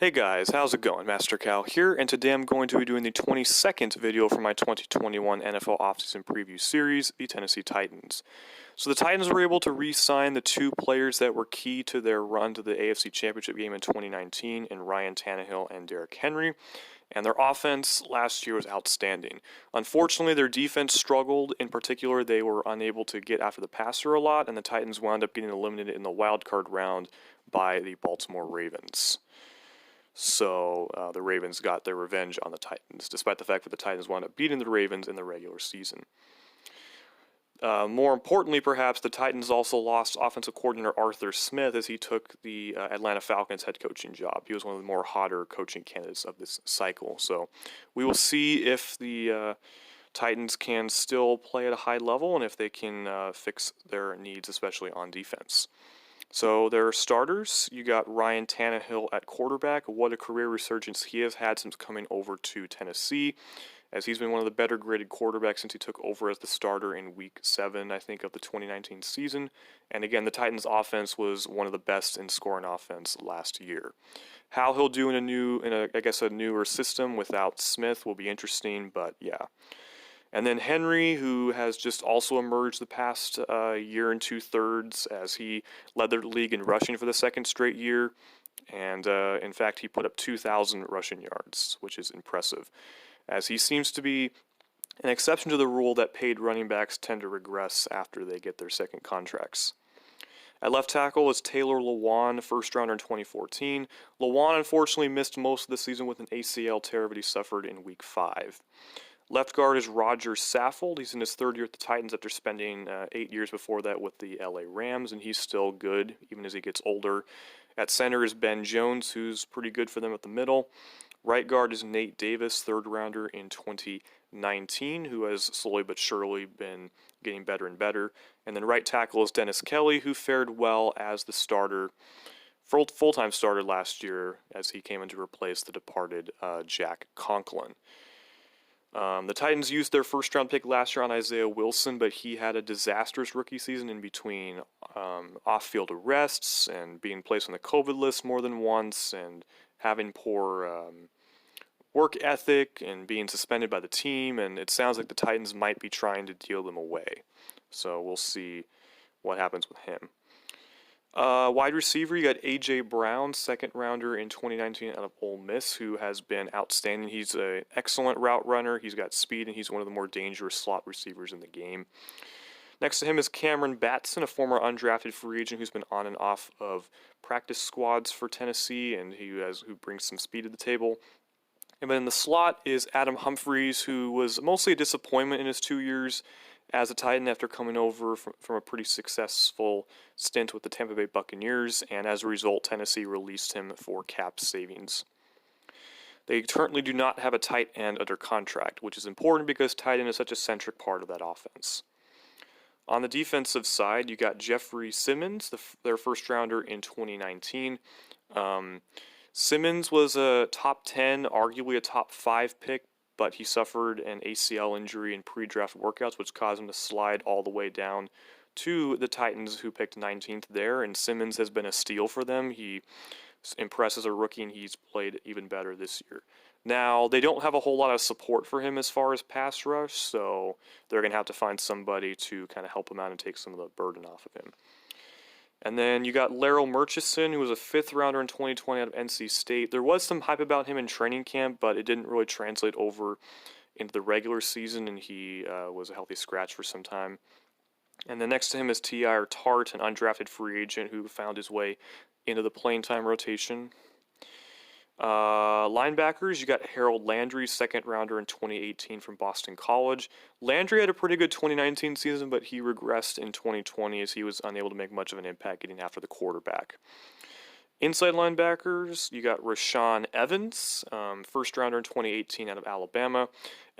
Hey guys, how's it going? Master Cal here, and today I'm going to be doing the 22nd video for my 2021 NFL offseason preview series, the Tennessee Titans. So the Titans were able to re-sign the two players that were key to their run to the AFC Championship game in 2019 in Ryan Tannehill and Derrick Henry, and their offense last year was outstanding. Unfortunately, their defense struggled. In particular, they were unable to get after the passer a lot, and the Titans wound up getting eliminated in the wild card round by the Baltimore Ravens. So the Ravens got their revenge on the Titans, despite the fact that the Titans wound up beating the Ravens in the regular season. More importantly, perhaps, the Titans also lost offensive coordinator Arthur Smith as he took the Atlanta Falcons head coaching job. He was one of the more hotter coaching candidates of this cycle. So we will see if the Titans can still play at a high level and if they can fix their needs, especially on defense. So their starters, you got Ryan Tannehill at quarterback. What a career resurgence he has had since coming over to Tennessee, as he's been one of the better graded quarterbacks since he took over as the starter in Week 7, I think, of the 2019 season. And again, the Titans' offense was one of the best in scoring offense last year. How he'll do in a newer system without Smith will be interesting, but yeah. And then Henry, who has just also emerged the past year and two-thirds as he led the league in rushing for the second straight year. And in fact, he put up 2,000 rushing yards, which is impressive, as he seems to be an exception to the rule that paid running backs tend to regress after they get their second contracts. At left tackle is Taylor Lewan, first rounder in 2014. Lewan unfortunately missed most of the season with an ACL tear that he suffered in Week 5. Left guard is Roger Saffold. He's in his third year at the Titans after spending 8 years before that with the LA Rams, and he's still good even as he gets older. At center is Ben Jones, who's pretty good for them at the middle. Right guard is Nate Davis, third rounder in 2019, who has slowly but surely been getting better and better. And then right tackle is Dennis Kelly, who fared well as the starter, full-time starter last year as he came in to replace the departed Jack Conklin. The Titans used their first-round pick last year on Isaiah Wilson, but he had a disastrous rookie season in between off-field arrests and being placed on the COVID list more than once and having poor work ethic and being suspended by the team, and it sounds like the Titans might be trying to deal them away. So we'll see what happens with him. Wide receiver, you got A.J. Brown, second rounder in 2019 out of Ole Miss, who has been outstanding. He's an excellent route runner. He's got speed, and he's one of the more dangerous slot receivers in the game. Next to him is Cameron Batson, a former undrafted free agent who's been on and off of practice squads for Tennessee, and who brings some speed to the table. And then in the slot is Adam Humphries, who was mostly a disappointment in his 2 years as a Titan after coming over from a pretty successful stint with the Tampa Bay Buccaneers, and as a result, Tennessee released him for cap savings. They currently do not have a tight end under contract, which is important because tight end is such a centric part of that offense. On the defensive side, you got Jeffrey Simmons, their first rounder in 2019. Simmons was a top 10, arguably a top 5 pick, but he suffered an ACL injury in pre-draft workouts, which caused him to slide all the way down to the Titans, who picked 19th there, and Simmons has been a steal for them. He impressed as a rookie, and he's played even better this year. Now, they don't have a whole lot of support for him as far as pass rush, so they're going to have to find somebody to kind of help him out and take some of the burden off of him. And then you got Larrell Murchison, who was a fifth rounder in 2020 out of NC State. There was some hype about him in training camp, but it didn't really translate over into the regular season, and he was a healthy scratch for some time. And then next to him is T.I. Tart, an undrafted free agent who found his way into the playing time rotation. Linebackers, you got Harold Landry, second rounder in 2018 from Boston College. Landry had a pretty good 2019 season, but he regressed in 2020 as he was unable to make much of an impact getting after the quarterback. Inside linebackers, you got Rashaan Evans, first rounder in 2018 out of Alabama.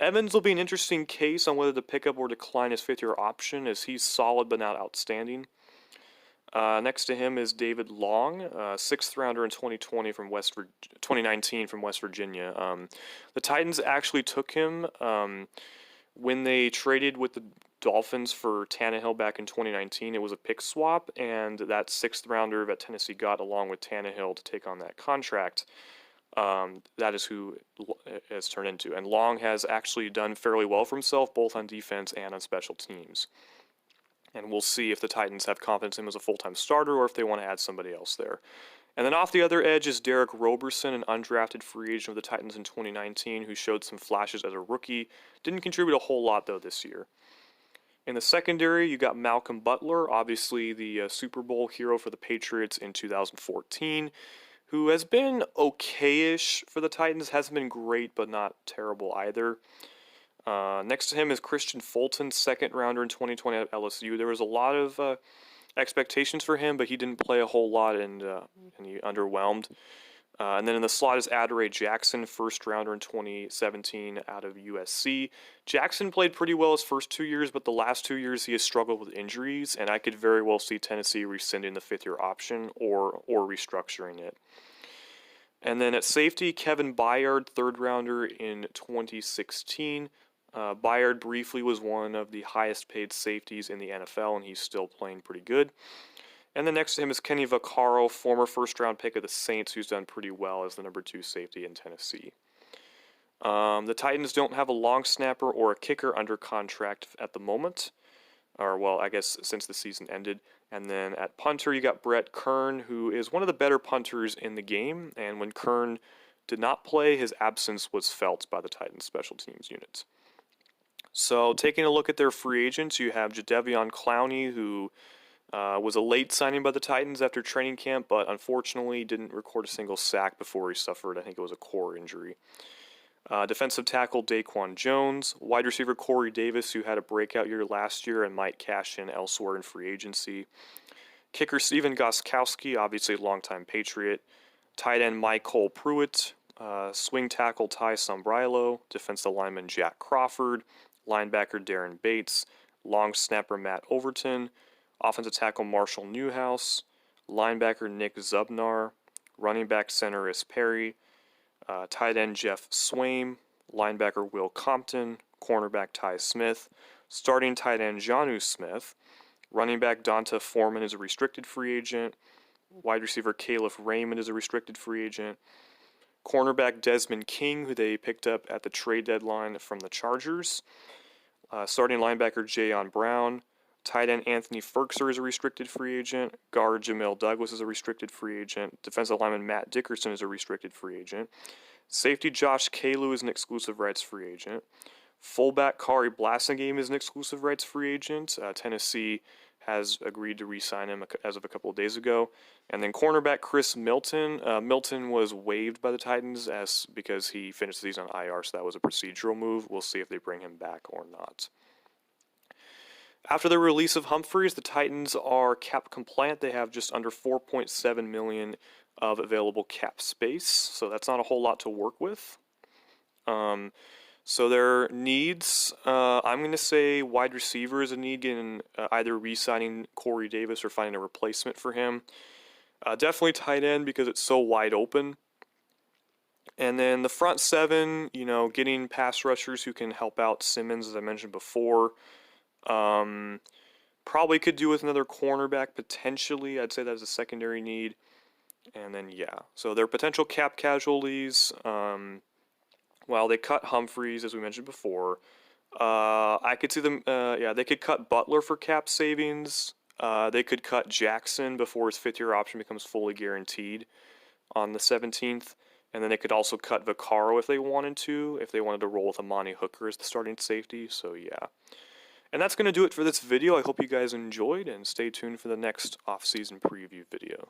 Evans will be an interesting case on whether to pick up or decline his fifth-year option, as he's solid but not outstanding. Next to him is David Long, sixth rounder in 2019 from West Virginia. The Titans actually took him when they traded with the Dolphins for Tannehill back in 2019. It was a pick swap, and that sixth rounder that Tennessee got along with Tannehill to take on that contract That is who it has turned into. And Long has actually done fairly well for himself, both on defense and on special teams. And we'll see if the Titans have confidence in him as a full-time starter or if they want to add somebody else there. And then off the other edge is Derrick Roberson, an undrafted free agent of the Titans in 2019, who showed some flashes as a rookie. Didn't contribute a whole lot, though, this year. In the secondary, you got Malcolm Butler, obviously the Super Bowl hero for the Patriots in 2014, who has been okay-ish for the Titans. Hasn't been great, but not terrible either. Next to him is Christian Fulton, second rounder in 2020 at LSU. There was a lot of expectations for him, but he didn't play a whole lot, and he underwhelmed. And then in the slot is Adoree Jackson, first rounder in 2017 out of USC. Jackson played pretty well his first 2 years, but the last 2 years he has struggled with injuries, and I could very well see Tennessee rescinding the fifth-year option or restructuring it. And then at safety, Kevin Byard, third rounder in 2016. Byard briefly was one of the highest paid safeties in the NFL, and he's still playing pretty good. And then next to him is Kenny Vaccaro, former first-round pick of the Saints, who's done pretty well as the number 2 safety in Tennessee. The Titans don't have a long snapper or a kicker under contract at the moment. Or, well, I guess since the season ended. And then at punter, you got Brett Kern, who is one of the better punters in the game. And when Kern did not play, his absence was felt by the Titans special teams unit. So taking a look at their free agents, you have Jadeveon Clowney, who was a late signing by the Titans after training camp, but unfortunately didn't record a single sack before he suffered, I think it was a core injury. Defensive tackle Daquan Jones, wide receiver Corey Davis, who had a breakout year last year and might cash in elsewhere in free agency. Kicker Steven Gostkowski, obviously a longtime Patriot. Tight end Michael Pruitt, swing tackle Ty Sombrilo, defensive lineman Jack Crawford, linebacker Darren Bates, long snapper Matt Overton, offensive tackle Marshall Newhouse, linebacker Nick Zubnar, running back centerist Perry, tight end Jeff Swaim, linebacker Will Compton, cornerback Ty Smith, starting tight end Jonnu Smith, running back Donta Foreman is a restricted free agent, wide receiver Caleb Raymond is a restricted free agent, cornerback Desmond King, who they picked up at the trade deadline from the Chargers, starting linebacker Jayon Brown, tight end Anthony Ferkser is a restricted free agent, guard Jamil Douglas is a restricted free agent, defensive lineman Matt Dickerson is a restricted free agent, safety Josh Kalu is an exclusive rights free agent, fullback Kari Blasingame is an exclusive rights free agent. Tennessee has agreed to re-sign him as of a couple of days ago. And then cornerback Chris Milton. Milton was waived by the Titans because he finished the season on IR, so that was a procedural move. We'll see if they bring him back or not. After the release of Humphries, the Titans are cap compliant. They have just under $4.7 million of available cap space, so that's not a whole lot to work with. So their needs, I'm going to say wide receiver is a need, getting either re-signing Corey Davis or finding a replacement for him. Definitely tight end because it's so wide open. And then the front seven, getting pass rushers who can help out Simmons, as I mentioned before. Probably could do with another cornerback, potentially. I'd say that's a secondary need. And then, so their potential cap casualties, well, they cut Humphries, as we mentioned before. I could see them, they could cut Butler for cap savings. They could cut Jackson before his fifth-year option becomes fully guaranteed on the 17th. And then they could also cut Vaccaro if they wanted to roll with Amani Hooker as the starting safety. So, And that's going to do it for this video. I hope you guys enjoyed, and stay tuned for the next off-season preview video.